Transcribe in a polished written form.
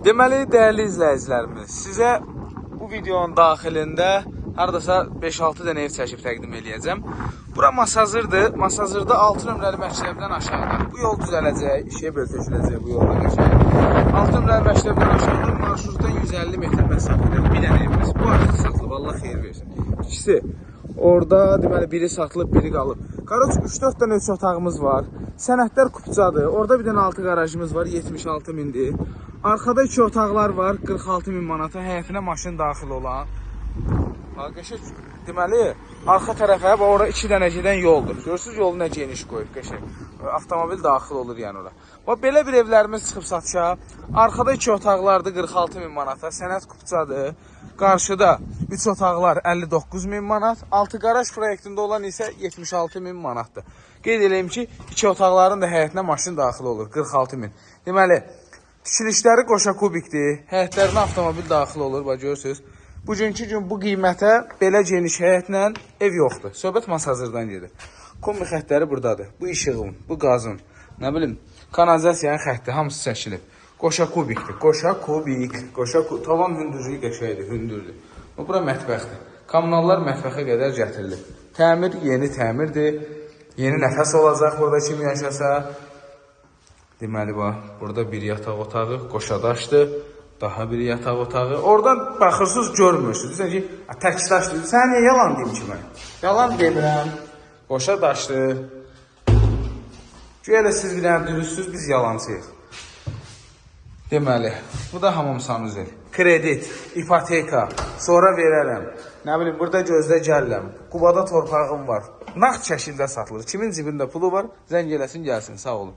Deməli, dəyərli izləyicilərimiz, sizə bu videonun daxilində haradasa 5-6 dənə ev çəkib təqdim eləyəcəm. Bura Masazırdır. Masazırda 6 nömrəli məktəbdən aşağıda. Bu yol düzələcək, ikiyə böl töküləcək bu yolda qəşəng. 6 nömrəli məktəbdən aşağıda marşrutdan 150 metr məsafədə bir dənə evimiz. Bu artıq satılıb, Allah xeyir versin. İkisi orada, deməli, biri satılıb, biri qalıb. Qarıc 3-4 dənə üç otağımız var. Sənədlər kupcadır. Orada bir dənə 6 qarajımız var, 76 mindir. Arkada 2 otaqlar var, 46 min manata, həyətinə maşın daxil olan. Qəşək, deməli, arxa tərəfə, ora 2 dənə gedən yoldur. Görürsünüz, yolu nə geniş qoyub, qəşək. Avtomobil daxil olur yəni ora. Belə bir evlərimiz çıxıb satışa. Arkada 2 otaqlardır, 46 min manata, sənəd kupcadır. Qarşıda 3 otaqlar 59 min manat, 6 qaraj proyektində olan isə 76 min manatdır. Qeyd edeyim ki, 2 otaqların da həyətinə maşın daxil olur, 46 min. Deməli, tikilişləri qoşa kubikdir, həyətlərinə avtomobil daxil olur, görürsünüz. Bugünkü gün bu qiymətə belə geniş həyətlə ev yoxdur. Söhbət Masazırdan gedir. Kombi xəttləri buradadır. Bu işığın, bu qazın, nə bilim, kanalizasiyanın xətti, hamısı çəkilib. Qoşa kubikdir, qoşa kubik, tavan hündürlüyü qəşəkdir, hündürdür. Bura mətbəxdir. Kommunallar mətbəxə qədər gətirilib. Təmir yeni təmirdir. Yeni nəfəs olacaq burada kim yaşasa. Deməli, burada bir yataq otağı, qoşadaşdır. Daha bir yataq otağı. Oradan baxırsınız, görmürsünüz. Deyirsən ki, təkdaşdır. Sən niyə yalan deyim ki mən? Yalan demirəm. Qoşadaşdır. Güya da siz bir dənə dürüstsüz, biz yalancıyıq. Deməli, bu da hamam sanuzel. Kredit, ipoteka, sonra verərəm. Nə bilim, burada gözdə gəlirəm. Qubada torpağım var. Nağd şəkildə satılır. Kimin cibində pulu var, zəng eləsin, gəlsin. Sağ olun.